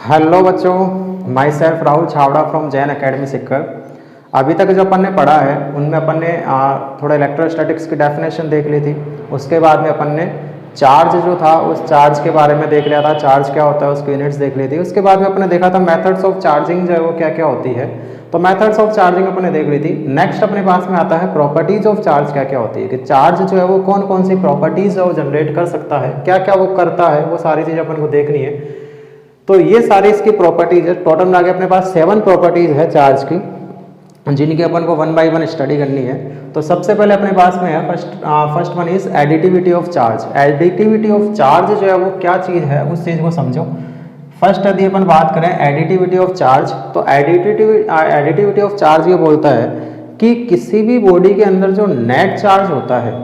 Hello बच्चों, myself Rahul Chhawra from Jain academy Sikar. अभी तक जो अपन ने पढ़ा है उनमें अपन ने थोड़ा इलेक्ट्रोस्टैटिक्स की डेफिनेशन देख ली थी। उसके बाद में अपन ने चार्ज जो था उस चार्ज के बारे में देख लिया था, चार्ज क्या होता है उसकी यूनिट्स देख ली थी। उसके बाद में अपन ने देखा था मेथड्स ऑफ चार्जिंग जो है वो क्या क्या होती है, तो मेथड्स ऑफ चार्जिंग अपन ने देख ली थी। नेक्स्ट अपने पास में आता है प्रॉपर्टीज ऑफ चार्ज क्या क्या होती है, कि चार्ज जो है वो कौन कौन सी प्रॉपर्टीज है वो जनरेट कर सकता है, क्या क्या वो करता है, वो सारी चीज़ें अपन को देखनी है। तो ये सारी इसकी प्रॉपर्टीज है। टोटल में आगे अपने पास 7 प्रॉपर्टीज है चार्ज की, जिनकी अपन को 1 बाय 1 स्टडी करनी है। तो सबसे पहले अपने पास में है first one is additivity of charge. Additivity of charge जो है वो क्या चीज़ है उस चीज़ को समझो। फर्स्ट यदि अपन बात करें एडिटिविटी ऑफ चार्ज, तो एडिटिविटी ऑफ चार्ज ये बोलता है कि किसी भी बॉडी के अंदर जो नेट चार्ज होता है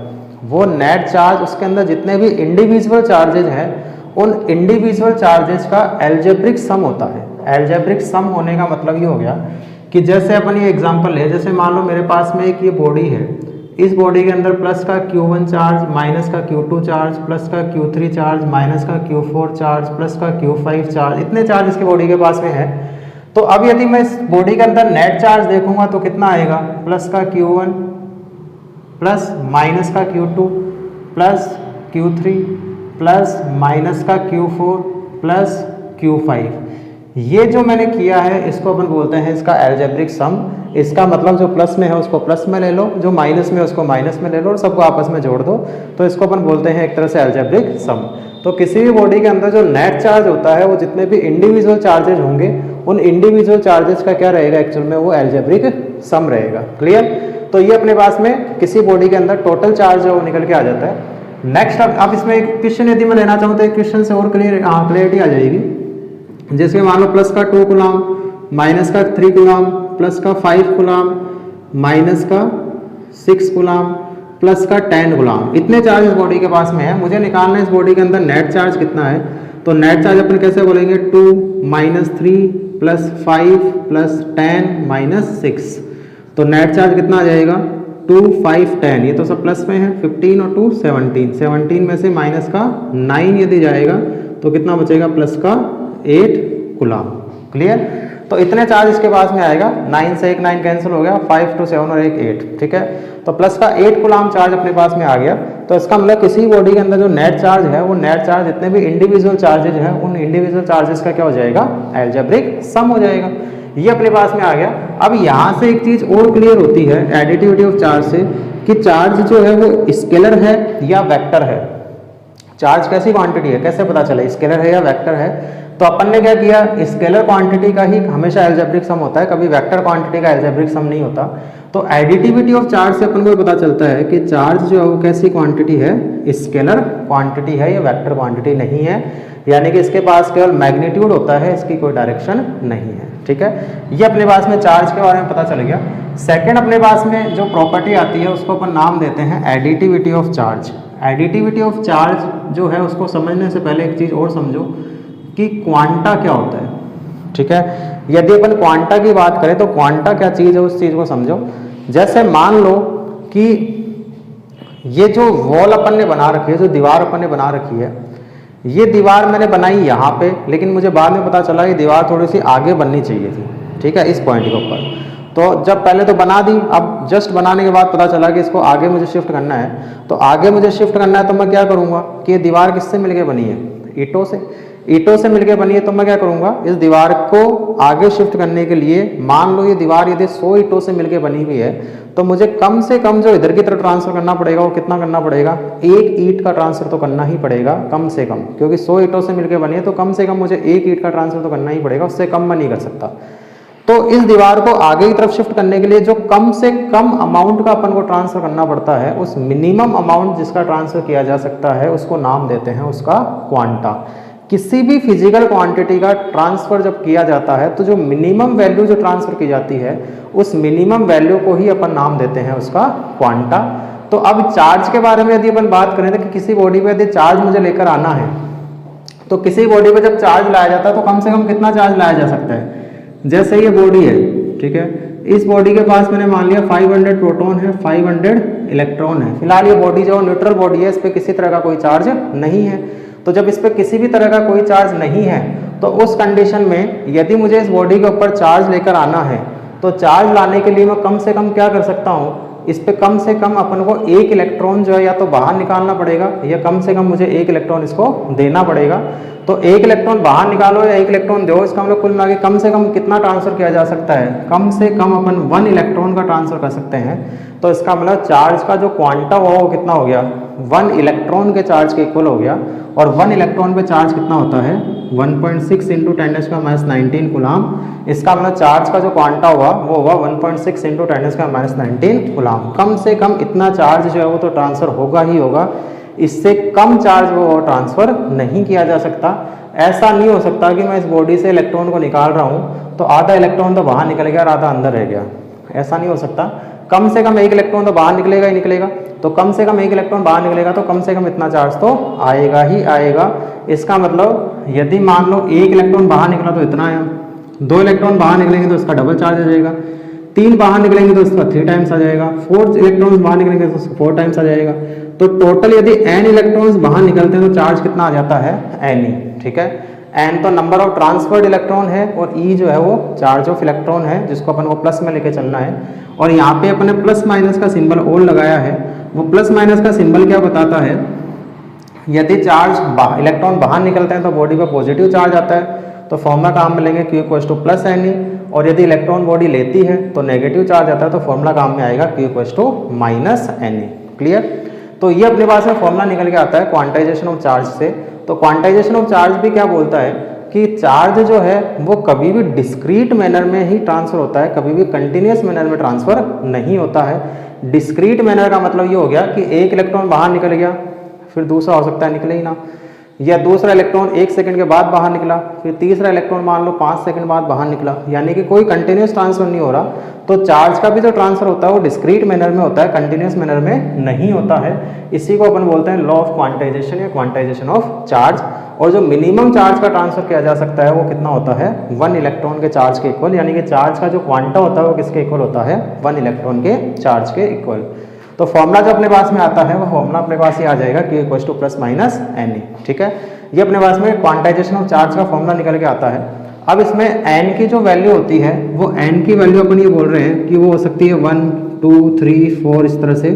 वो नेट चार्ज, उसके अंदर जितने भी इंडिविजुअल चार्जेज हैं उन इंडिविजुअल चार्जेस का एल्जेब्रिक सम होता है। एल्जेब्रिक सम होने का मतलब ये हो गया कि जैसे अपन ये एग्जांपल ले, जैसे मान लो मेरे पास में एक ये बॉडी है, इस बॉडी के अंदर प्लस का Q1 चार्ज, माइनस का Q2 चार्ज, प्लस का Q3 चार्ज, माइनस का Q4 चार्ज, प्लस का Q5 चार्ज, इतने चार्ज इसके बॉडी के पास में है। तो अब यदि मैं इस बॉडी के अंदर नेट चार्ज देखूंगा तो कितना आएगा, प्लस का Q1 प्लस माइनस का Q2 plus Q3 plus minus का Q4 प्लस Q5। ये जो मैंने किया है इसको अपन बोलते हैं इसका एल्जेब्रिक सम। इसका मतलब जो प्लस में है उसको प्लस में ले लो, जो माइनस में है उसको माइनस में ले लो और सबको आपस में जोड़ दो, तो इसको अपन बोलते हैं एक तरह से एल्जेब्रिक सम। तो किसी भी बॉडी के अंदर जो नेट चार्ज होता है वो जितने भी इंडिविजुअल चार्जेज होंगे उन इंडिविजुअल चार्जेस का क्या रहेगा, एक्चुअल में वो एल्जेब्रिक सम रहेगा। क्लियर? तो ये अपने पास में किसी बॉडी के अंदर टोटल चार्ज है वो निकल के आ जाता है। नेक्स्ट अब इसमें एक क्वेश्चन यदि मैं लेना चाहूँ तो एक क्वेश्चन से और क्लियरिटी आ जाएगी। जैसे मान लो प्लस का 2 कूलम, माइनस का 3 कूलम, प्लस का 5 कूलम, माइनस का 6 कूलम, प्लस का 10 कूलम, इतने चार्ज इस बॉडी के पास में है। मुझे निकालना है इस बॉडी के अंदर नेट चार्ज कितना है। तो नेट चार्ज अपन कैसे बोलेंगे, 2 माइनस 3 प्लस 5 प्लस 10 माइनस 6। तो नेट चार्ज कितना आ जाएगा, 2 5 10, ये तो सब प्लस में है, 15 और 2 17, 17 में से माइनस का 9 यदि जाएगा तो कितना बचेगा, प्लस का 8 कूलम। क्लियर? तो इतने चार्ज इसके पास में आएगा, 9 से एक 9 कैंसिल हो गया, 5 2 7 और एक 8। ठीक है, तो प्लस का 8 कूलम चार्ज अपने पास में आ गया। तो इसका मतलब किसी बॉडी के अंदर जो नेट चार्ज है वो नेट चार्ज जितने भी इंडिविजुअल चार्जेज हैं उन इंडिविजुअल चार्जेस का क्या हो जाएगा, एल्जेब्रिक सम हो जाएगा। ये अपने पास में आ गया। अब यहाँ से एक चीज और क्लियर होती है एडिटिविटी ऑफ चार्ज से, कि चार्ज जो है वो स्केलर है या वेक्टर है। चार्ज कैसी क्वांटिटी है, कैसे पता चले स्केलर है या वेक्टर है। तो अपन ने क्या किया, स्केलर क्वांटिटी का ही हमेशा एल्जेब्रिक सम होता है, कभी वेक्टर क्वांटिटी का एल्जेब्रिक सम नहीं होता। तो एडिटिविटी ऑफ चार्ज से अपन को पता चलता है कि चार्ज जो है वो कैसी क्वांटिटी है, स्केलर क्वांटिटी है या वेक्टर क्वांटिटी नहीं है। यानी कि इसके पास केवल मैग्नीट्यूड होता है, इसकी कोई डायरेक्शन नहीं है। ठीक है, ये अपने पास में चार्ज के बारे में पता चल गया। सेकंड अपने पास में जो प्रॉपर्टी आती है उसको अपन नाम देते हैं additivity of charge. Additivity of charge जो है उसको समझने से पहले एक चीज़ और समझो कि क्वांटा क्या होता है। ठीक है, यदि अपन क्वांटा की बात करें तो क्वांटा क्या चीज़ है उस चीज़ को समझो। जैसे मान लो कि ये जो वॉल अपन ने बना रखी है, जो दीवार अपन ने बना रखी है, ये दीवार मैंने बनाई यहाँ पे, लेकिन मुझे बाद में पता चला ये दीवार थोड़ी सी आगे बननी चाहिए थी। ठीक है, इस पॉइंट के ऊपर। तो जब पहले तो बना दी, अब जस्ट बनाने के बाद पता चला कि इसको आगे मुझे शिफ्ट करना है। तो आगे मुझे शिफ्ट करना है तो मैं क्या करूँगा कि ये दीवार किससे मिलके बनी है, ईंटों से। ईंटों से मिलके बनी है तो मैं क्या करूँगा, इस दीवार को आगे शिफ्ट करने के लिए, मान लो ये दीवार यदि 100 ईंटों से मिलके बनी हुई है तो मुझे कम से कम जो इधर की तरफ ट्रांसफर करना पड़ेगा वो कितना करना पड़ेगा, 1 ईंट का ट्रांसफर तो करना ही पड़ेगा कम से कम, क्योंकि 100 ईंटों से मिलके बनी है तो कम से कम मुझे 1 ईंट का ट्रांसफर तो करना ही पड़ेगा, उससे कम मैं नहीं कर सकता। तो इस दीवार को आगे की तरफ शिफ्ट करने के लिए जो कम से कम अमाउंट का अपन को ट्रांसफर करना पड़ता है, उस मिनिमम अमाउंट जिसका ट्रांसफर किया जा सकता है उसको नाम देते हैं उसका क्वांटा। किसी भी फिजिकल क्वांटिटी का ट्रांसफर जब किया जाता है तो जो मिनिमम वैल्यू जो ट्रांसफर की जाती है उस मिनिमम वैल्यू को ही अपन नाम देते हैं उसका क्वांटा। तो अब चार्ज के बारे में यदि अपन बात करें तो कि किसी बॉडी पे यदि चार्ज मुझे लेकर आना है तो किसी बॉडी पे जब चार्ज लाया जाता है तो कम से कम कितना चार्ज लाया जा सकता है। जैसे ये बॉडी है, ठीक है, इस बॉडी के पास मैंने मान लिया 500 प्रोटॉन है, 500 इलेक्ट्रॉन है। फिलहाल ये बॉडी जो न्यूट्रल बॉडी है, इस पर किसी तरह का कोई चार्ज नहीं है। तो जब इस पर किसी भी तरह का कोई चार्ज नहीं है तो तो उस कंडीशन में यदि मुझे इस बॉडी के ऊपर चार्ज लेकर आना है तो चार्ज लाने के लिए मैं कम से कम क्या कर सकता हूँ, इस पे कम से कम अपन को एक इलेक्ट्रॉन जो है या तो बाहर निकालना पड़ेगा या कम से कम मुझे एक इलेक्ट्रॉन इसको देना पड़ेगा। तो एक इलेक्ट्रॉन बाहर निकालो या एक इलेक्ट्रॉन दो, इसका मतलब कुल मिला के कम से कम कितना ट्रांसफर किया जा सकता है, कम से कम अपन 1 इलेक्ट्रॉन का ट्रांसफर कर सकते हैं। तो इसका मतलब चार्ज का जो क्वांटा हुआ वो कितना हो गया, 1 इलेक्ट्रॉन के चार्ज के इक्वल हो गया। और 1 इलेक्ट्रॉन पे चार्ज कितना होता है, 1.6 इंटू 10⁻19 कूलाम। इसका मतलब चार्ज का जो क्वांटा हुआ वो हुआ 1.6 इंटू 10⁻19 कूलाम। कम से कम इतना चार्ज जो है वो तो ट्रांसफर होगा ही होगा, इससे कम चार्ज वो ट्रांसफर नहीं किया जा सकता। ऐसा नहीं हो सकता कि मैं इस बॉडी से इलेक्ट्रॉन को निकाल रहा हूँ तो आधा इलेक्ट्रॉन तो बाहर निकल गया और आधा अंदर रह गया, ऐसा नहीं हो सकता। कम से कम एक इलेक्ट्रॉन तो बाहर निकलेगा ही निकलेगा। तो कम से कम एक इलेक्ट्रॉन बाहर निकलेगा तो कम से कम इतना चार्ज तो आएगा ही आएगा। इसका मतलब यदि मान लो एक इलेक्ट्रॉन बाहर निकला तो इतना आया, 2 इलेक्ट्रॉन बाहर निकलेंगे तो इसका डबल चार्ज आ जाएगा, 3 बाहर निकलेंगे तो इसका 3 टाइम्स आ जाएगा, 4 इलेक्ट्रॉन्स बाहर निकलेंगे तो 4 टाइम्स आ जाएगा। तो टोटल यदि n इलेक्ट्रॉन्स बाहर निकलते हैं तो चार्ज कितना आ जाता है, n। ठीक है, n तो नंबर ऑफ ट्रांसफर्ड इलेक्ट्रॉन है और e जो है वो चार्ज ऑफ इलेक्ट्रॉन है जिसको अपन को प्लस में लेके चलना है। और यहाँ पे अपने प्लस माइनस का सिंबल और लगाया है। वो प्लस माइनस का सिंबल क्या बताता है, यदि चार्ज इलेक्ट्रॉन बाहर निकलते हैं तो बॉडी पर पॉजिटिव चार्ज आता है तो फॉर्मूला काम में लेंगे Q = प्लस Ne। और यदि इलेक्ट्रॉन बॉडी लेती है तो नेगेटिव चार्ज आता है तो फॉर्मूला काम में आएगा Q = माइनस Ne। क्लियर। तो ये अपने पास में फॉर्मूला निकल के आता है क्वांटाइजेशन ऑफ चार्ज से। तो क्वांटाइजेशन ऑफ चार्ज भी क्या बोलता है कि चार्ज जो है वो कभी भी डिस्क्रीट मैनर में ही ट्रांसफर होता है, कभी भी कंटिन्यूस मैनर में ट्रांसफर नहीं होता है। डिस्क्रीट मैनर का मतलब ये हो गया कि एक इलेक्ट्रॉन बाहर निकल गया फिर दूसरा हो सकता है निकले ही ना, या दूसरा इलेक्ट्रॉन 1 सेकंड के बाद बाहर निकला फिर तीसरा इलेक्ट्रॉन मान लो 5 सेकंड बाद बाहर निकला, यानी कि कोई कंटिन्यूस ट्रांसफर नहीं हो रहा। तो चार्ज का भी जो ट्रांसफर होता है वो डिस्क्रीट मैनर में होता है, कंटिन्यूस मैनर में नहीं होता है। इसी को अपन बोलते हैं लॉ ऑफ क्वांटाइजेशन या क्वांटाइजेशन ऑफ चार्ज। और जो मिनिमम चार्ज का ट्रांसफर किया जा सकता है वो कितना होता है, 1 इलेक्ट्रॉन के चार्ज के इक्वल, यानी कि चार्ज का जो क्वांटा होता है वो किसके इक्वल होता है, 1 इलेक्ट्रॉन के चार्ज के इक्वल। तो फॉर्मूला जो अपने पास में आता है वो फॉर्मूला अपने पास ही आ जाएगा Q = प्लस माइनस Ne। ठीक है, ये अपने पास में क्वांटाइजेशन ऑफ चार्ज का फॉर्मूला निकल के आता है। अब इसमें n की जो वैल्यू होती है वो n की वैल्यू अपन ये बोल रहे हैं कि वो हो सकती है 1 2 3 4 इस तरह से,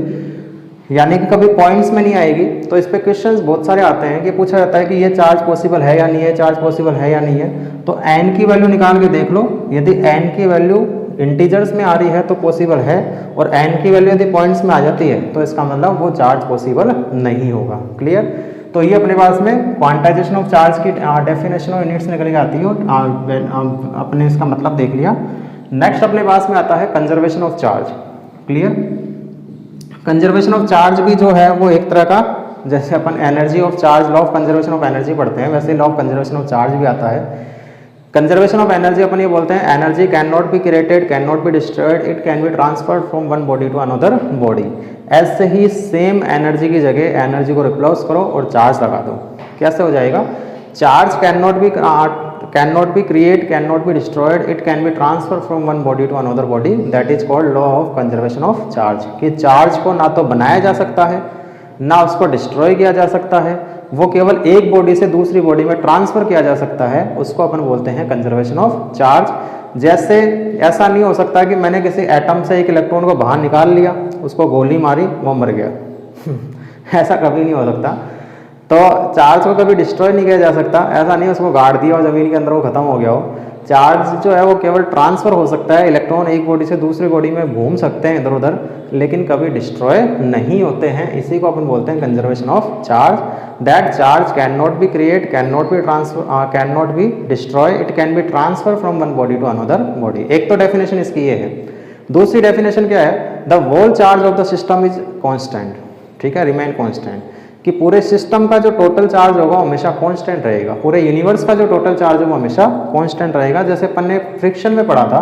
यानी कि कभी पॉइंट्स में नहीं आएगी। तो इस पे क्वेश्चंस बहुत सारे आते हैं कि पूछा जाता है कि ये चार्ज पॉसिबल है या नहीं है, चार्ज पॉसिबल है या नहीं है। तो n की वैल्यू निकाल के देख लो, यदि n की वैल्यू इंटीजर्स में आ रही है तो पॉसिबल है, और n की वैल्यू यदि पॉइंट्स में आ जाती है तो इसका मतलब वो चार्ज पॉसिबल नहीं होगा। क्लियर। तो ये अपने पास में क्वांटाइजेशन ऑफ चार्ज की डेफिनेशन ऑफ यूनिट्स निकल के आती है और अपने इसका मतलब देख लिया। नेक्स्ट अपने पास में आता है conservation of charge. Clear. Conservation of charge भी जो है वो एक तरह का, जैसे अपन energy of charge, law of conservation of energy पढ़ते हैं, वैसे law of conservation of charge भी आता है। कंजर्वेशन ऑफ एनर्जी अपन ये बोलते हैं energy can not be created, can not be destroyed, it can be transferred from one body to another body. ऐसे ही सेम एनर्जी की जगह एनर्जी को रिप्लेस करो और चार्ज लगा दो, कैसे हो जाएगा, charge can not be create, can not be destroyed, it can be transfer from one body to another body, that is called law of conservation of charge. कि चार्ज को ना तो बनाया जा सकता है ना उसको डिस्ट्रॉय किया जा सकता है, वो केवल एक बॉडी से दूसरी बॉडी में ट्रांसफर किया जा सकता है, उसको अपन बोलते हैं कंजर्वेशन ऑफ चार्ज। जैसे ऐसा नहीं हो सकता कि मैंने किसी एटम से एक इलेक्ट्रॉन को बाहर निकाल लिया, उसको गोली मारी, वो मर गया ऐसा कभी नहीं हो सकता। तो चार्ज को कभी डिस्ट्रॉय नहीं किया जा सकता, ऐसा नहीं उसको गाड़ दिया और ज़मीन के अंदर वो खत्म हो गया हो। चार्ज जो है वो केवल ट्रांसफर हो सकता है, इलेक्ट्रॉन एक बॉडी से दूसरी बॉडी में घूम सकते हैं इधर उधर, लेकिन कभी डिस्ट्रॉय नहीं होते हैं। इसी को अपन बोलते हैं conservation of charge. That charge can not be create, can not be transfer, can not be destroy, it can be transfer from one body to another body. एक तो डेफिनेशन इसकी ये है। दूसरी डेफिनेशन क्या है, the whole charge of the system is constant. ठीक है, रिमेन कॉन्स्टेंट, कि पूरे सिस्टम का जो टोटल चार्ज होगा हमेशा कांस्टेंट रहेगा, पूरे यूनिवर्स का जो टोटल चार्ज होगा हमेशा कांस्टेंट रहेगा। जैसे अपन ने फ्रिक्शन में पढ़ा था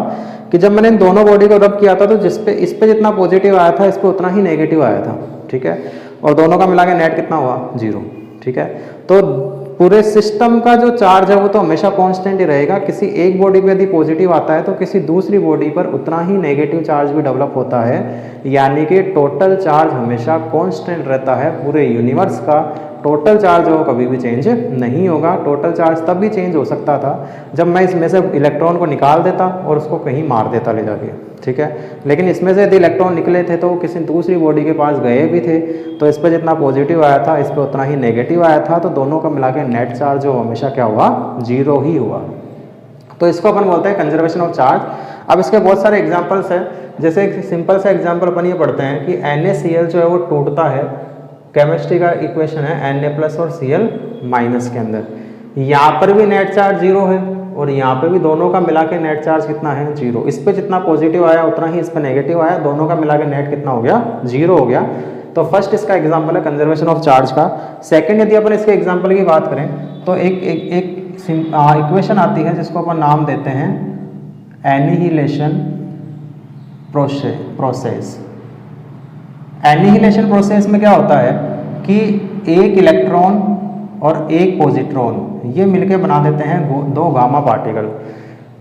कि जब मैंने इन दोनों बॉडी को रब किया था तो इस पे जितना पॉजिटिव आया था इस पे उतना ही नेगेटिव आया था। ठीक है, और दोनों का मिला के नेट कितना हुआ, 0। ठीक है, तो पूरे सिस्टम का जो चार्ज है वो तो हमेशा कांस्टेंट ही रहेगा। किसी एक बॉडी पे यदि पॉजिटिव आता है तो किसी दूसरी बॉडी पर उतना ही नेगेटिव चार्ज भी डेवलप होता है, यानी कि टोटल चार्ज हमेशा कांस्टेंट रहता है पूरे यूनिवर्स का। टोटल चार्ज वो कभी भी चेंज नहीं होगा। टोटल चार्ज तब भी चेंज हो सकता था जब मैं इसमें से इलेक्ट्रॉन को निकाल देता और उसको कहीं मार देता ले जाके, ठीक है। लेकिन इसमें से यदि इलेक्ट्रॉन निकले थे तो वो किसी दूसरी बॉडी के पास गए भी थे, तो इस पर जितना पॉजिटिव आया था इस पर उतना ही नेगेटिव आया था, तो दोनों का मिला के नेट चार्ज जो हमेशा क्या हुआ, 0 ही हुआ। तो इसको अपन बोलते हैं कंजर्वेशन ऑफ चार्ज। अब इसके बहुत सारे एग्जाम्पल्स हैं, जैसे एक सिंपल सा एग्जाम्पल अपन ये पढ़ते हैं कि NaCl जो है वो टूटता है, केमिस्ट्री का इक्वेशन है Na+ और Cl- के अंदर, यहाँ पर भी नेट चार्ज 0 है और यहाँ पे भी दोनों का मिला के नेट चार्ज कितना है, 0। इस पे जितना पॉजिटिव आया उतना ही इस पे नेगेटिव आया, दोनों का मिला के नेट कितना हो गया, 0 हो गया। तो फर्स्ट इसका एग्जाम्पल है कंजर्वेशन ऑफ चार्ज का। सेकंड यदि अपन इसके एग्जाम्पल की बात करें तो एक इक्वेशन आती है जिसको अपन नाम देते हैं एनिहिलेशन प्रोसेस। एनिहिलेशन प्रोसेस में क्या होता है कि एक इलेक्ट्रॉन और एक पॉजिट्रॉन ये मिलके बना देते हैं दो गामा पार्टिकल।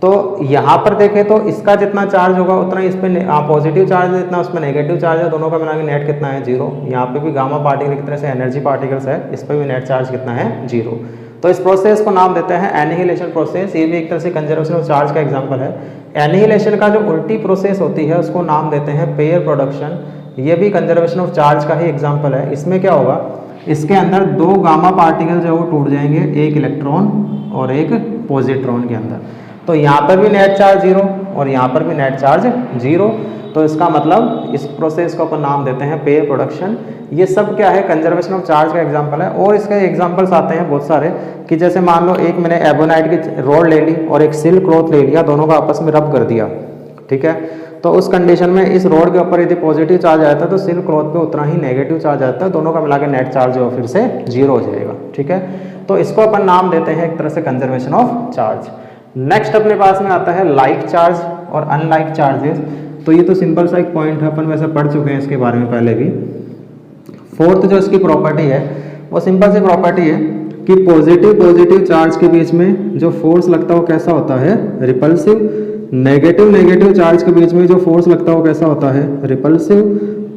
तो यहाँ पर देखें तो इसका जितना चार्ज होगा उतना इस पे पॉजिटिव चार्ज है, जितना उसमें नेगेटिव चार्ज है, दोनों का मिला के नेट कितना है, 0। यहाँ पे भी गामा पार्टिकल की तरह से एनर्जी पार्टिकल्स है, इस पर भी नेट चार्ज कितना है, 0। तो इस प्रोसेस को नाम देते हैं एनिहिलेशन प्रोसेस। ये भी एक तरह से कंजर्वेशन ऑफ चार्ज का एग्जाम्पल है। एनिहिलेशन का जो उल्टी प्रोसेस होती है उसको नाम देते हैं पेयर प्रोडक्शन। ये भी कंजर्वेशन ऑफ चार्ज का ही एग्जाम्पल है। इसमें क्या होगा, इसके अंदर दो गामा पार्टिकल जो है वो टूट जाएंगे, एक इलेक्ट्रॉन और एक पॉजिट्रॉन के अंदर। तो यहाँ पर भी नेट चार्ज 0 और यहाँ पर भी नेट चार्ज 0। तो इसका मतलब इस प्रोसेस को अपन नाम देते हैं पेयर प्रोडक्शन। ये सब क्या है, कंजर्वेशन ऑफ चार्ज का एग्जांपल है। और इसके एग्जांपल्स आते हैं बहुत सारे कि जैसे मान लो एक मैंने एबोनाइट की रॉड ले ली और एक सिल्क क्लॉथ ले लिया, दोनों का आपस में रब कर दिया, ठीक है। तो उस कंडीशन में इस रॉड के ऊपर यदि पॉजिटिव चार्ज आता है तो सिल्क क्लॉथ पे उतना ही नेगेटिव चार्ज आता है, दोनों का मिला के नेट चार्ज जो फिर से 0 हो जाएगा, ठीक है। तो इसको अपन नाम देते हैं एक तरह से कंजर्वेशन ऑफ चार्ज। नेक्स्ट अपने पास में आता है लाइक चार्ज और अनलाइक चार्जेस। तो ये तो सिंपल सा एक पॉइंट है, अपन वैसे पढ़ चुके हैं इसके बारे में पहले भी। फोर्थ जो इसकी प्रॉपर्टी है वो सिंपल सी प्रॉपर्टी है कि पॉजिटिव चार्ज के बीच में जो फोर्स लगता है वो कैसा होता है, रिपल्सिव। नेगेटिव चार्ज के बीच में जो फोर्स लगता है वो कैसा होता है, रिपल्सिव।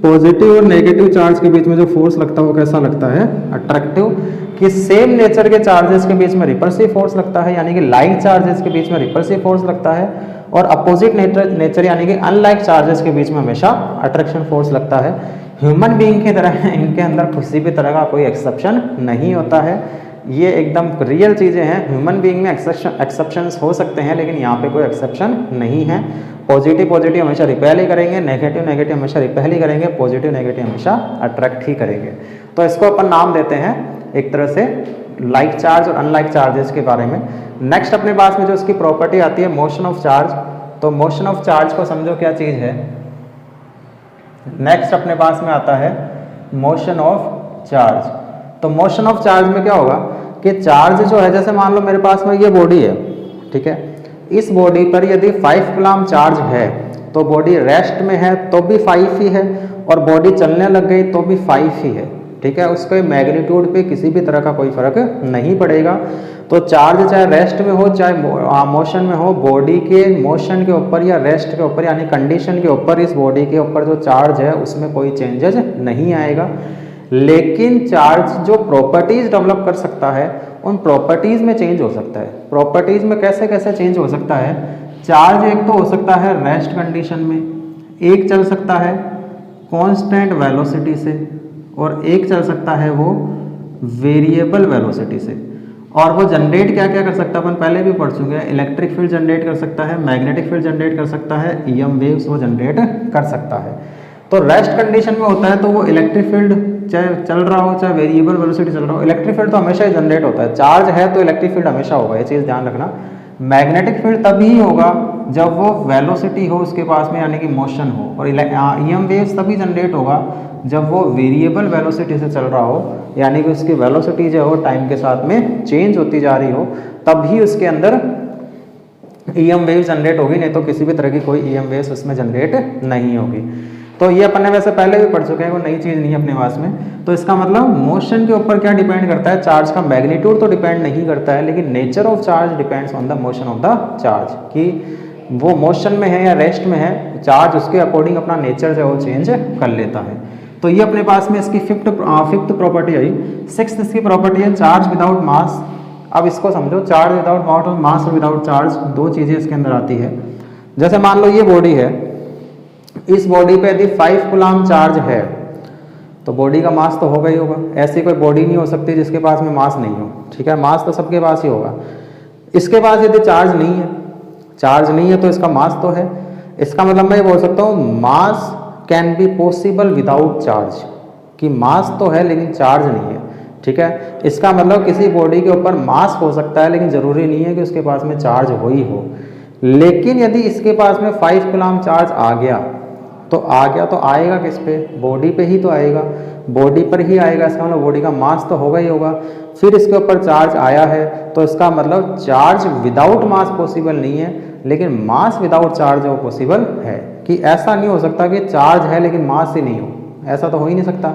पॉजिटिव और नेगेटिव चार्ज के बीच में जो फोर्स लगता है वो कैसा लगता है, अट्रैक्टिव। कि सेम नेचर के चार्जेस के बीच में रिपल्सिव फोर्स लगता है, यानी कि लाइक चार्जेस के बीच में रिपल्सिव फोर्स लगता है, और अपोजिट नेचर यानी कि अनलाइक चार्जेस के बीच में हमेशा अट्रैक्शन फोर्स लगता है। ह्यूमन बीइंग की तरह इनके अंदर किसी भी तरह का कोई एक्सेप्शन नहीं होता है। ये एकदम रियल चीज़ें हैं। ह्यूमन बीइंग में एक्सेप्शंस हो सकते हैं लेकिन यहाँ पे कोई एक्सेप्शन नहीं है। पॉजिटिव हमेशा रिपेल ही करेंगे, नेगेटिव हमेशा रिपेल ही करेंगे, पॉजिटिव हमेशा अट्रैक्ट ही करेंगे। तो इसको अपन नाम देते हैं एक तरह से लाइक चार्ज और अनलाइक चार्जेस के बारे में। नेक्स्ट अपने पास में जो इसकी प्रॉपर्टी आती है मोशन ऑफ चार्ज। तो मोशन ऑफ चार्ज को समझो क्या चीज़ है। नेक्स्ट अपने पास में आता है मोशन ऑफ चार्ज। तो मोशन ऑफ चार्ज में क्या होगा कि चार्ज जो है, जैसे मान लो मेरे पास में ये बॉडी है, ठीक है। इस बॉडी पर यदि 5 कूलम्ब चार्ज है तो बॉडी रेस्ट में है तो भी 5 ही है, और बॉडी चलने लग गई तो भी 5 ही है, ठीक है। उसके मैग्नीट्यूड पे किसी भी तरह का कोई फर्क नहीं पड़ेगा। तो चार्ज चाहे रेस्ट में हो चाहे मोशन में हो, बॉडी के मोशन के ऊपर या रेस्ट के ऊपर यानी कंडीशन के ऊपर इस बॉडी के ऊपर जो चार्ज है उसमें कोई चेंजेस नहीं आएगा। लेकिन चार्ज जो प्रॉपर्टीज डेवलप कर सकता है उन प्रॉपर्टीज में चेंज हो सकता है। प्रॉपर्टीज में कैसे कैसे चेंज हो सकता है, चार्ज एक तो हो सकता है रेस्ट कंडीशन में, एक चल सकता है कांस्टेंट वेलोसिटी से, और एक चल सकता है वो वेरिएबल वेलोसिटी से। और वो जनरेट क्या क्या कर सकता है अपन पहले भी पढ़ चुके हैं। इलेक्ट्रिक फील्ड जनरेट कर सकता है, मैग्नेटिक फील्ड जनरेट कर सकता है, EM वेव्स वो जनरेट कर सकता है। तो रेस्ट कंडीशन में होता है तो वो इलेक्ट्रिक फील्ड चाहे चल रहा हो चाहे वेरिएबल वेलोसिटी चल रहा हो, इलेक्ट्रिक फील्ड तो हमेशा ही जनरेट होता है। चार्ज है तो इलेक्ट्रिक फील्ड हमेशा होगा, ये चीज़ ध्यान रखना। मैग्नेटिक फील्ड तभी होगा जब वो वेलोसिटी हो उसके पास में यानी कि मोशन हो, और EM वेव्स तभी जनरेट होगा जब वो वेरिएबल वेलोसिटी से चल रहा हो, यानी कि उसकी वेलोसिटी जो हो टाइम के साथ में चेंज होती जा रही हो, तभी उसके अंदर EM वेव जनरेट होगी, नहीं तो किसी भी तरह की कोई EM वेव्स उसमें जनरेट नहीं होगी। तो ये अपन ने वैसे पहले भी पढ़ चुके हैं, कोई नई चीज़ नहीं है अपने पास में। तो इसका मतलब मोशन के ऊपर क्या डिपेंड करता है, चार्ज का मैग्नीट्यूड तो डिपेंड नहीं करता है, लेकिन nature of charge depends on the motion of the charge, कि वो मोशन में है या रेस्ट में है, चार्ज उसके अकॉर्डिंग अपना नेचर जो है वो चेंज कर लेता है। तो ये अपने पास में इसकी फिफ्थ प्रॉपर्टी आई। सिक्स्थ इसकी प्रॉपर्टी है चार्ज विदाउट मास। अब इसको समझो, चार्ज विदाउट मास और विदाउट चार्ज दो चीज़ें इसके अंदर आती है। जैसे मान लो ये बॉडी है, इस बॉडी पे यदि 5 कूलम चार्ज है तो बॉडी का मास तो होगा ही होगा। ऐसी कोई बॉडी नहीं हो सकती जिसके पास में मास नहीं हो, ठीक है, मास तो सबके पास ही होगा। इसके पास यदि चार्ज नहीं है तो इसका मास तो है। इसका मतलब मैं ये बोल सकता हूँ मास can be possible without charge, कि मास तो है लेकिन चार्ज नहीं है, ठीक है। इसका मतलब किसी बॉडी के ऊपर मास हो सकता है लेकिन ज़रूरी नहीं है कि उसके पास में चार्ज हो ही हो। लेकिन यदि इसके पास में 5 कूलम चार्ज आ गया तो आएगा किस पे? बॉडी पे ही तो आएगा, बॉडी पर ही आएगा। इसका मतलब बॉडी का मास तो होगा ही होगा। फिर इसके ऊपर चार्ज आया है तो इसका मतलब चार्ज विदाउट मास पॉसिबल नहीं है, लेकिन मास विदाउट चार्ज वो पॉसिबल है। कि ऐसा नहीं हो सकता कि चार्ज है लेकिन मास ही नहीं हो, ऐसा तो हो ही नहीं सकता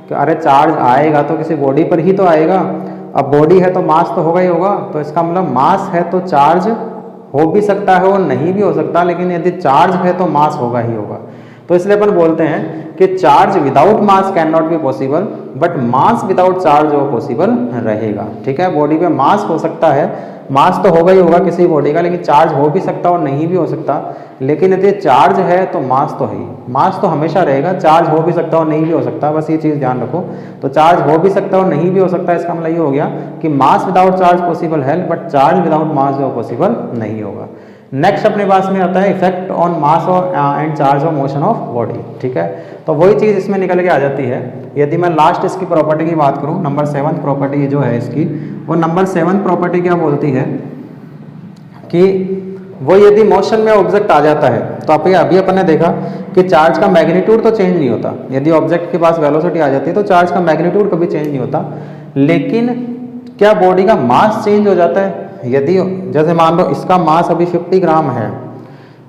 कि अरे चार्ज आएगा तो किसी बॉडी पर ही तो आएगा। अब बॉडी है तो मास तो होगा ही होगा, तो इसका मतलब मास है तो चार्ज हो भी सकता है और नहीं भी हो सकता, लेकिन यदि चार्ज है तो मास होगा ही होगा। तो इसलिए अपन बोलते हैं कि charge without mass can not be possible, but mass without charge वो पॉसिबल रहेगा, ठीक है। बॉडी पे मास हो सकता है, मास तो होगा ही होगा किसी बॉडी का, लेकिन चार्ज हो भी सकता और नहीं भी हो सकता। लेकिन यदि चार्ज है तो मास तो है ही, मास तो हमेशा रहेगा, चार्ज हो भी सकता और नहीं भी हो सकता, बस ये चीज़ ध्यान रखो। तो चार्ज हो भी सकता और नहीं भी हो सकता, इसका मतलब ये हो गया कि मास विदाउट चार्ज पॉसिबल है, बट चार्ज विदाउट मास जो पॉसिबल नहीं होगा। नेक्स्ट अपने पास में आता है इफेक्ट ऑन मास और and charge of motion of body, ठीक है। तो वही चीज़ इसमें निकल के आ जाती है। यदि मैं लास्ट इसकी प्रॉपर्टी की बात करूं, नंबर 7 प्रॉपर्टी जो है इसकी, वो नंबर 7 प्रॉपर्टी क्या बोलती है कि वो यदि मोशन में ऑब्जेक्ट आ जाता है तो आप अभी अपन ने देखा कि चार्ज का मैग्नीट्यूड तो चेंज नहीं होता। यदि ऑब्जेक्ट के पास वेलोसिटी आ जाती है तो चार्ज का मैग्नीट्यूड कभी चेंज नहीं होता, लेकिन क्या बॉडी का मास चेंज हो जाता है? यदि जैसे मान लो इसका मास अभी 50 ग्राम है,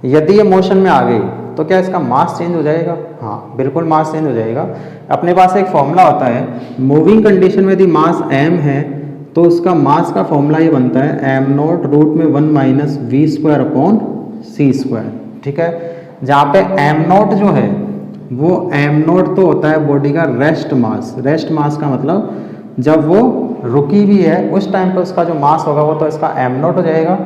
यदि ये मोशन में आ गई तो क्या इसका मास चेंज हो जाएगा? हाँ, बिल्कुल मास चेंज हो जाएगा। अपने पास एक फॉर्मूला होता है, मूविंग कंडीशन में यदि मास m है तो उसका मास का फॉर्मूला ये बनता है m0 रूट में 1 माइनस v² अपॉन c², ठीक है। जहाँ पे m0 जो है वो m0 तो होता है बॉडी का रेस्ट मास। रेस्ट मास का मतलब जब वो रुकी भी है उस टाइम पे उसका जो मास होगा वो तो इसका m0 हो जाएगा।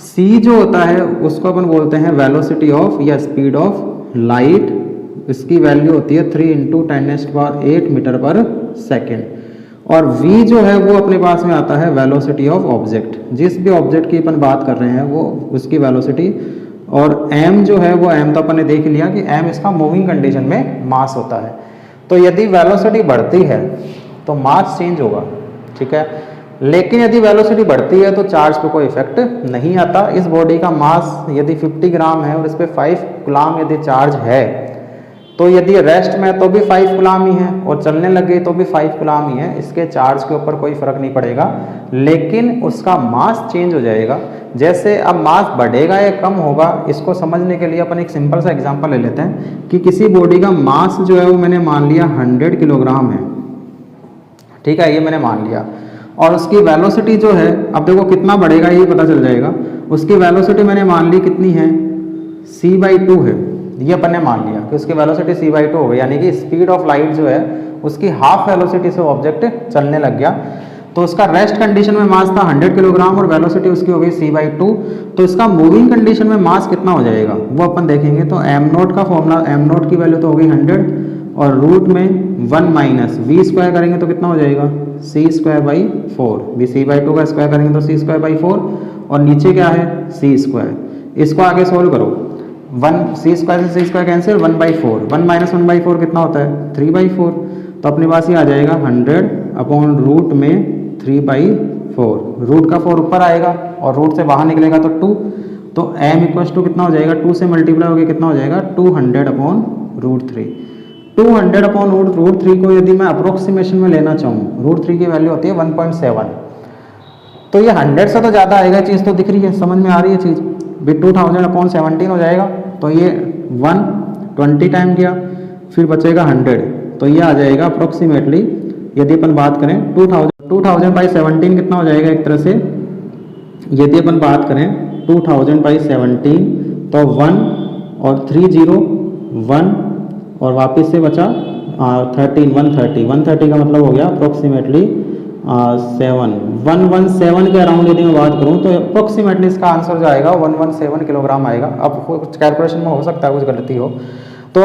c जो होता है उसको अपन बोलते हैं वेलोसिटी ऑफ या स्पीड ऑफ लाइट। इसकी वैल्यू होती है 3 × 10⁸ मीटर पर सेकेंड। और v जो है वो अपने पास में आता है वेलोसिटी ऑफ ऑब्जेक्ट। जिस भी ऑब्जेक्ट की अपन बात कर रहे हैं वो उसकी वेलोसिटी। और m जो है वो m तो अपन ने देख लिया कि m इसका मूविंग कंडीशन में मास होता है। तो यदि वेलोसिटी बढ़ती है तो मास चेंज होगा, ठीक है। लेकिन यदि वेलोसिटी बढ़ती है तो चार्ज पे कोई इफेक्ट नहीं आता। इस बॉडी का मास यदि 50 ग्राम है और इस पे 5 कूलम यदि चार्ज है तो यदि रेस्ट में तो भी 5 कूलम ही है और चलने लग गई तो भी 5 कूलम ही है। इसके चार्ज के ऊपर कोई फर्क नहीं पड़ेगा, लेकिन उसका मास चेंज हो जाएगा। जैसे अब मास बढ़ेगा या कम होगा, इसको समझने के लिए अपन एक सिंपल सा एग्जांपल ले लेते हैं कि किसी बॉडी का मास जो है वो मैंने मान लिया 100 किलोग्राम है, ठीक है, ये मैंने मान लिया। और उसकी वेलोसिटी जो है, अब देखो कितना बढ़ेगा ये पता चल जाएगा। उसकी वेलोसिटी मैंने मान ली कितनी है, c/2 है। ये अपन ने मान लिया कि उसकी वेलोसिटी c/2 हो गई, यानी कि स्पीड ऑफ लाइट जो है उसकी हाफ वेलोसिटी से ऑब्जेक्ट चलने लग गया। तो उसका रेस्ट कंडीशन में मास था 100 किलोग्राम और वेलोसिटी उसकी हो गई c/2। तो इसका मूविंग कंडीशन में मास कितना हो जाएगा वो अपन देखेंगे। तो m0 का फॉर्मूला, m0 की वैल्यू तो हो गई 100 और रूट में 1 माइनस v² करेंगे तो कितना हो जाएगा, c²/4। भी c/2 का स्क्वायर करेंगे तो c²/4 और नीचे क्या है c²। इसको आगे सोल्व करो, 1 c² से c² कैंसिल, 1/4। 1 माइनस 1/4 कितना होता है, 3/4। तो अपने पास ये आ जाएगा 100 अपॉन रूट में 3/4। रूट का 4 ऊपर आएगा और रूट से बाहर निकलेगा तो 2। तो m = कितना हो जाएगा, 2 से मल्टीप्लाई होकर कितना हो जाएगा, 200 अपॉन रूट 3। 200 अपॉन रूट 3 को यदि मैं अप्रोक्सीमेशन में लेना चाहूँ, रूट 3 की वैल्यू होती है 1.7। तो ये 100 से तो ज़्यादा आएगा, चीज़ तो दिख रही है, समझ में आ रही है चीज़ भी। 2000 अपॉन 17 हो जाएगा। तो ये 120 टाइम गया, फिर बचेगा 100। तो ये आ जाएगा अप्रोक्सीमेटली, यदि अपन बात करें 2000/17 कितना हो जाएगा एक तरह से। यदि अपन बात करें 2000/17 तो 1 और 3 0 1 और वापस से बचा 130 का मतलब हो गया अप्रोक्सीमेटली 117 के अराउंड यदि मैं बात करूँ तो अप्रोक्सीमेटली इसका आंसर जो आएगा 117 किलोग्राम आएगा। अब कुछ कैलकुलेशन में हो सकता है कुछ गलती हो, तो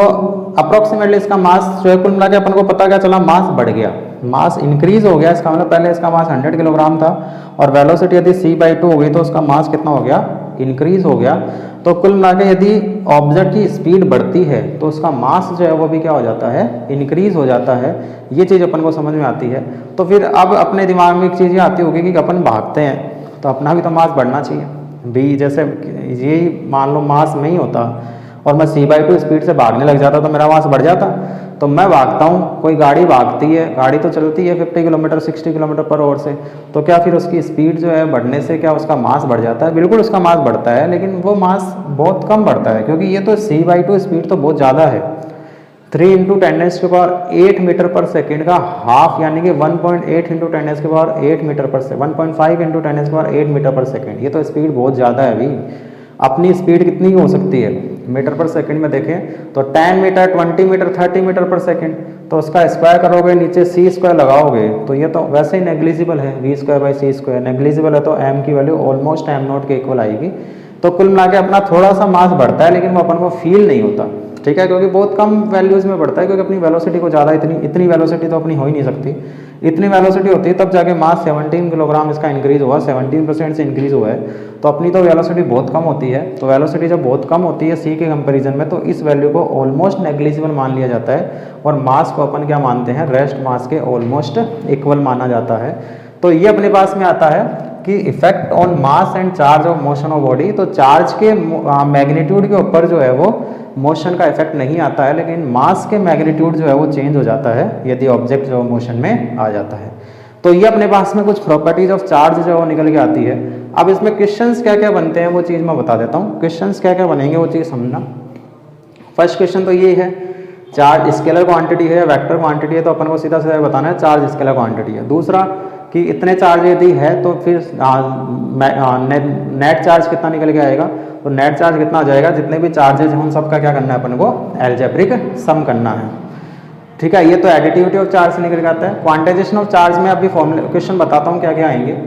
अप्रोक्सीमेटली इसका मास जो है कुल मिला के अपन को पता क्या चला, मास बढ़ गया, मास इंक्रीज हो गया। इसका मतलब पहले इसका मास 100 किलोग्राम था और वेलोसिटी यदि c/2 हो गई तो उसका मास कितना हो गया, इंक्रीज हो गया। तो कुल मिला के यदि ऑब्जेक्ट की स्पीड बढ़ती है तो उसका मास जो है वो भी क्या हो जाता है, इंक्रीज हो जाता है। ये चीज़ अपन को समझ में आती है। तो फिर अब अपने दिमाग में एक चीज़ ये आती होगी कि अपन भागते हैं तो अपना भी तो मास बढ़ना चाहिए भी। जैसे ये मान लो मास में ही होता और मैं c/2 स्पीड से भागने लग जाता तो मेरा मास बढ़ जाता। तो मैं भागता हूँ, कोई गाड़ी भागती है, गाड़ी तो चलती है 50 किलोमीटर 60 किलोमीटर पर आवर से, तो क्या फिर उसकी स्पीड जो है बढ़ने से क्या उसका मास बढ़ जाता है? बिल्कुल उसका मास बढ़ता है, लेकिन वो मास बहुत कम बढ़ता है क्योंकि ये तो c/2 स्पीड तो बहुत ज़्यादा है। 3 × 10⁸ मीटर पर सेकेंड का हाफ यानी कि 1.8 × 10⁸ मीटर पर से 1.5 × 10⁸ मीटर पर सेकेंड। ये तो स्पीड बहुत ज़्यादा है अभी। अपनी स्पीड कितनी हो सकती है मीटर पर सेकंड में देखें तो 10 मीटर 20 मीटर 30 मीटर पर सेकंड, तो उसका स्क्वायर करोगे नीचे c² लगाओगे तो ये तो वैसे ही नेग्लिजिबल है, v²/c² नेग्लिजिबल है, तो m की वैल्यू ऑलमोस्ट m0 के इक्वल आएगी। तो कुल मिला के अपना थोड़ा सा मास बढ़ता है लेकिन वो अपन को फील नहीं होता, ठीक है, क्योंकि बहुत कम वैल्यूज में बढ़ता है, क्योंकि अपनी वेलोसिटी को ज़्यादा इतनी वेलोसिटी तो अपनी हो ही नहीं सकती। इतनी वेलोसिटी होती है तब जाके मास 17 किलोग्राम इसका इंक्रीज हुआ, 17% से इंक्रीज हुआ है। तो अपनी तो वेलोसिटी बहुत कम होती है, तो वेलोसिटी जब बहुत कम होती है सी के कंपैरिजन में तो इस वैल्यू को ऑलमोस्ट नेग्लिजिबल मान लिया जाता है और मास को अपन क्या मानते हैं, रेस्ट मास के ऑलमोस्ट इक्वल माना जाता है। तो ये अपने पास में आता है कि effect on mass and charge of motion of body. तो चार्ज के मैग्नीट्यूड के ऊपर जो है वो मोशन का इफेक्ट नहीं आता है, लेकिन मास के मैग्नीट्यूड जो है वो चेंज हो जाता है यदि ऑब्जेक्ट जो मोशन में आ जाता है। तो ये अपने पास में कुछ प्रॉपर्टीज ऑफ चार्ज जो है वो निकल के आती है। अब इसमें क्वेश्चंस क्या क्या बनते हैं वो चीज़ मैं बता देता हूँ। क्वेश्चंस क्या क्या बनेंगे वो चीज़ समझना। फर्स्ट क्वेश्चन तो ये है, चार्ज स्केलर क्वांटिटी है, वेक्टर क्वांटिटी है, तो अपन को सीधा सीधा बताना है चार्ज स्केलर क्वांटिटी है। दूसरा कि इतने चार्ज यदि है तो फिर नेट चार्ज कितना निकल के आएगा, तो नेट चार्ज कितना आ जाएगा, जितने भी चार्जेज हैं उन सबका क्या करना है अपन को, एल्जेब्रिक सम करना है, ठीक है। ये तो एडिटिविटी ऑफ चार्ज से निकल के आता है। क्वांटाइजेशन ऑफ चार्ज में अभी फॉर्मूला क्वेश्चन बताता हूँ क्या क्या आएंगे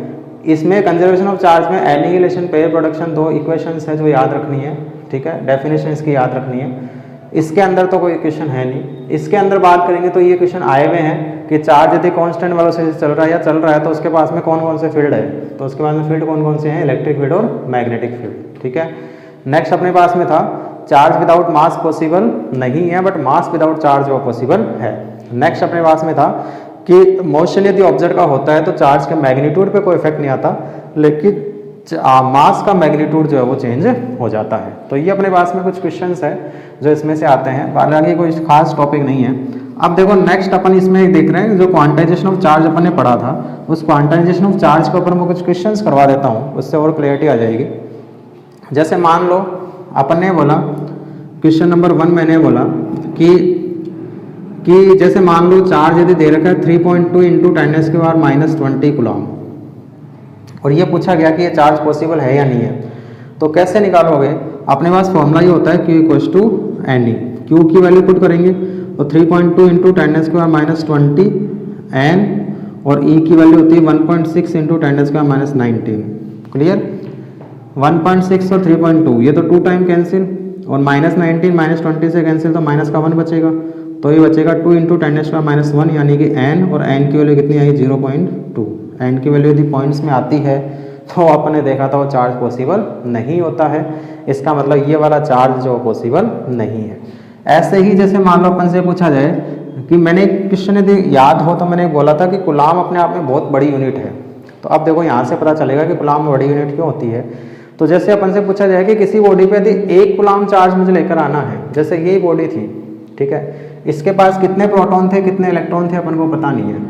इसमें। कंजर्वेशन ऑफ चार्ज में एनिहिलेशन, पेयर प्रोडक्शन, दो इक्वेशंस है जो याद रखनी है, ठीक है, डेफिनेशन इसकी याद रखनी है। इसके अंदर तो कोई क्वेश्चन है नहीं। इसके अंदर बात करेंगे तो ये क्वेश्चन आए हुए हैं कि चार्ज यदि कांस्टेंट वेलोसिटी से चल रहा है या चल रहा है तो उसके पास में कौन कौन से फील्ड है, तो उसके पास में फील्ड कौन कौन से हैं, इलेक्ट्रिक फील्ड और मैग्नेटिक फील्ड, ठीक है। नेक्स्ट अपने पास में था चार्ज विदाउट मास पॉसिबल नहीं है, बट मास विदाउट चार्ज वो पॉसिबल है। नेक्स्ट अपने पास में था कि मोशन यदि ऑब्जेक्ट का होता है तो चार्ज के मैग्नीट्यूड पे कोई इफेक्ट नहीं आता, लेकिन मास का मैग्नीट्यूड जो है वो चेंज हो जाता है। तो ये अपने पास में कुछ क्वेश्चंस है जो इसमें से आते हैं, हालांकि कोई खास टॉपिक नहीं है। अब देखो नेक्स्ट अपन इसमें देख रहे हैं जो क्वांटाइजेशन ऑफ चार्ज अपन ने पढ़ा था, उस क्वांटाइजेशन ऑफ चार्ज के ऊपर मैं कुछ क्वेश्चंस करवा देता हूँ, उससे और क्लियरिटी आ जाएगी। जैसे मान लो अपन ने बोला क्वेश्चन नंबर 1 मैंने बोला कि जैसे मान लो चार्ज यदि दे रखा है 3.2 × 10⁻⁻20 कूलम और ये पूछा गया कि ये चार्ज पॉसिबल है या नहीं है, तो कैसे निकालोगे। अपने पास फॉर्मूला ये होता है Q = NE। Q की वैल्यू पुट करेंगे तो 3.2 × 10⁻⁻20 N और E की वैल्यू होती है 1.6 × 10⁻⁻19। क्लियर, 1.6 और 3.2 ये तो 2 टाइम कैंसिल और -19 -20 से कैंसिल तो माइनस का 1 बचेगा, तो ये बचेगा 2 × 10⁻⁻1 यानी कि N, और N की वैल्यू कितनी आई 0.2। N की वैल्यू यदि पॉइंट्स में आती है तो आपने देखा था वो चार्ज पॉसिबल नहीं होता है, इसका मतलब ये वाला चार्ज जो पॉसिबल नहीं है। ऐसे ही जैसे मान लो अपन से पूछा जाए कि मैंने एक क्वेश्चन यदि याद हो तो मैंने बोला था कि कूलम अपने आप में बहुत बड़ी यूनिट है, तो अब देखो यहाँ से पता चलेगा कि कूलम में बड़ी यूनिट क्यों होती है। तो जैसे अपन से पूछा जाए कि किसी बॉडी पे यदि 1 कूलम चार्ज मुझे लेकर आना है, जैसे ये बॉडी थी, ठीक है, इसके पास कितने प्रोटॉन थे कितने इलेक्ट्रॉन थे अपन को पता नहीं है,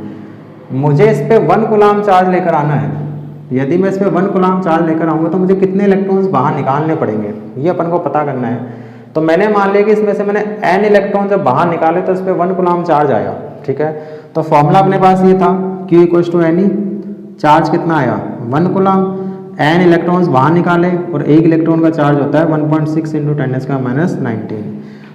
मुझे इस पे 1 कूलम चार्ज लेकर आना है। यदि मैं इस पे 1 कूलम चार्ज लेकर आऊँगा तो मुझे कितने इलेक्ट्रॉन्स बाहर निकालने पड़ेंगे, ये अपन को पता करना है। तो मैंने मान लिया कि इसमें से मैंने n इलेक्ट्रॉन जब बाहर निकाले तो इस पे 1 कूलम चार्ज आया, ठीक है। तो फॉर्मूला अपने पास ये था Q = NE, चार्ज कितना आया 1 कूलम, n इलेक्ट्रॉन्स बाहर निकाले और 1 इलेक्ट्रॉन का चार्ज होता है 1.6 × 10⁻⁹।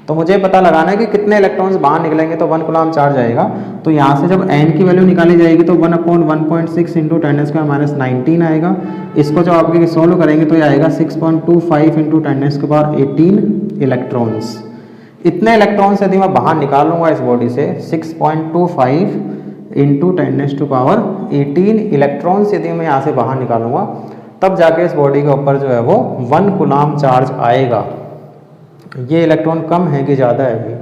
तो मुझे पता लगाना है कि कितने इलेक्ट्रॉन्स बाहर निकलेंगे तो 1 कूलम्ब चार्ज आएगा। तो यहाँ से जब n की वैल्यू निकाली जाएगी तो 1/1.6 इंटू 10⁻⁻19 आएगा। इसको जब आपके सोल्व करेंगे तो ये आएगा 6.25 इंटू 10⁻18 इलेक्ट्रॉन्स। इतने इलेक्ट्रॉन्स यदि मैं बाहर निकालूंगा इस बॉडी से 6.25 इंटू 10⁻18 इलेक्ट्रॉन्स यदि मैं यहाँ से बाहर निकालूंगा तब जाके इस बॉडी के ऊपर जो है वो 1 कूलम्ब चार्ज आएगा। ये इलेक्ट्रॉन कम है कि ज़्यादा है भाई?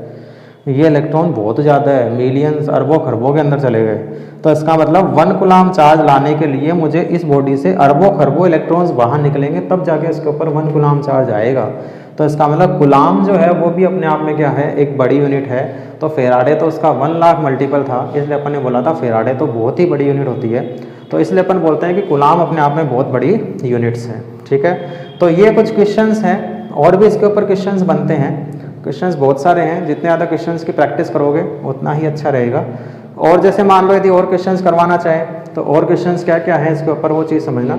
ये इलेक्ट्रॉन बहुत ज़्यादा है, मिलियंस अरबों खरबों के अंदर चले गए। तो इसका मतलब 1 कूलम्ब चार्ज लाने के लिए मुझे इस बॉडी से अरबों खरबों इलेक्ट्रॉन्स बाहर निकलेंगे तब जाके इसके ऊपर 1 कूलम्ब चार्ज आएगा। तो इसका मतलब कूलम्ब जो है वो भी अपने आप में क्या है, एक बड़ी यूनिट है। तो फेराडे तो उसका 1 लाख मल्टीपल था, इसलिए अपन ने बोला था फेराडे तो बहुत ही बड़ी यूनिट होती है। तो इसलिए अपन बोलते हैं कि कूलम्ब अपने आप में बहुत बड़ी यूनिट्स हैं। ठीक है, तो ये कुछ क्वेश्चंस हैं और भी इसके ऊपर क्वेश्चंस बनते हैं। क्वेश्चंस बहुत सारे हैं, जितने ज़्यादा क्वेश्चंस की प्रैक्टिस करोगे उतना ही अच्छा रहेगा। और जैसे मान लो यदि और क्वेश्चंस करवाना चाहे तो और क्वेश्चंस क्या क्या है इसके ऊपर वो चीज़ समझना।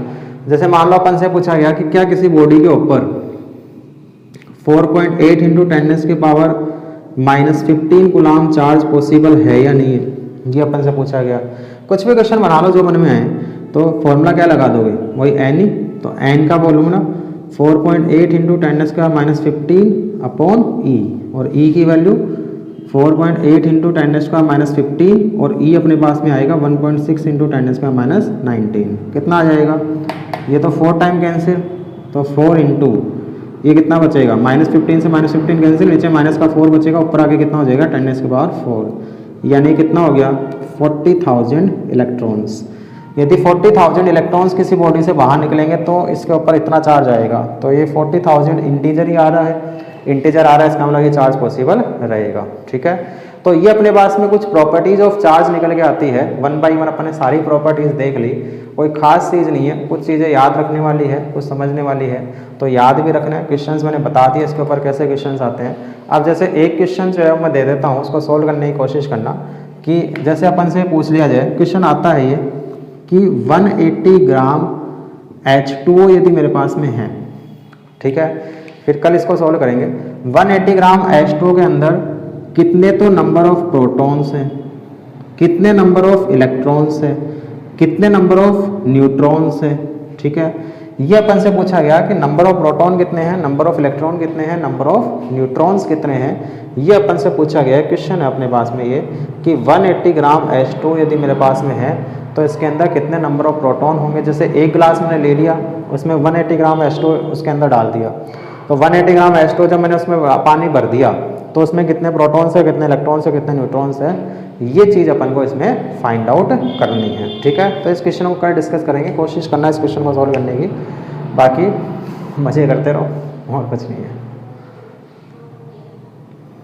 जैसे मान लो अपन से पूछा गया कि क्या किसी बॉडी के ऊपर 4.8 इंटू 10⁻⁻15 कूलम्ब चार्ज पॉसिबल है या नहीं है, ये अपन से पूछा गया। कुछ भी क्वेश्चन बना लो जो मन में आए, तो फॉर्मूला क्या लगा दोगे, वही एन ही। तो एन का बोलूँ ना 4.8 इंटू 10⁻15 अपॉन ई, और ई की वैल्यू 4.8 इंटू 10⁻15 और ई अपने पास में आएगा 1.6 इंटू 10⁻19। कितना आ जाएगा, ये तो 4 टाइम कैंसिल, तो 4 इंटू ये कितना बचेगा, -15 से -15 कैंसिल, नीचे माइनस का 4 बचेगा, ऊपर आके कितना हो जाएगा 10⁻4, यानी कितना हो गया 40,000 इलेक्ट्रॉन्स। यदि 40,000 इलेक्ट्रॉन्स किसी बॉडी से बाहर निकलेंगे तो इसके ऊपर इतना चार्ज आएगा। तो ये 40,000 इंटीजर ही आ रहा है, इंटीजर आ रहा है, इसका मतलब ये चार्ज पॉसिबल रहेगा। ठीक है, तो ये अपने पास में कुछ प्रॉपर्टीज ऑफ चार्ज निकल के आती है। 1 बाई 1 अपने सारी प्रॉपर्टीज देख ली, कोई खास चीज़ नहीं है, कुछ चीज़ें याद रखने वाली है, कुछ समझने वाली है, तो याद भी रखना है। क्वेश्चंस मैंने बता दिया इसके ऊपर कैसे क्वेश्चंस आते हैं। अब जैसे एक क्वेश्चन जो है मैं दे देता हूँ, उसको सोल्व करने की कोशिश करना। कि जैसे अपन से पूछ लिया जाए, क्वेश्चन आता है ये कि 180 ग्राम H2O यदि मेरे पास में है, ठीक है, फिर कल इसको सोल्व करेंगे। 180 ग्राम H2O के अंदर कितने तो नंबर ऑफ प्रोटॉन्स हैं, कितने नंबर ऑफ इलेक्ट्रॉन्स हैं, कितने नंबर ऑफ न्यूट्रॉन्स हैं। ठीक है, ये अपन से पूछा गया कि नंबर ऑफ प्रोटॉन कितने हैं, नंबर ऑफ इलेक्ट्रॉन कितने हैं, नंबर ऑफ न्यूट्रॉन्स कितने हैं, ये अपन से पूछा गया है। क्वेश्चन है अपने पास में ये कि 180 ग्राम H2 यदि मेरे पास में है तो इसके अंदर कितने नंबर ऑफ प्रोटॉन होंगे। जैसे एक गिलास मैंने ले लिया, उसमें 180 ग्राम H2 उसके अंदर डाल दिया, तो 180 ग्राम H2 जब मैंने उसमें पानी भर दिया तो उसमें कितने प्रोटॉन्स है, कितने इलेक्ट्रॉन्स है, कितने न्यूट्रॉन्स है, ये चीज़ अपन को इसमें फाइंड आउट करनी है। ठीक है, तो इस क्वेश्चन को कल डिस्कस करेंगे, कोशिश करना है इस क्वेश्चन को सॉल्व करने की। बाकी मज़े करते रहो और कुछ नहीं है।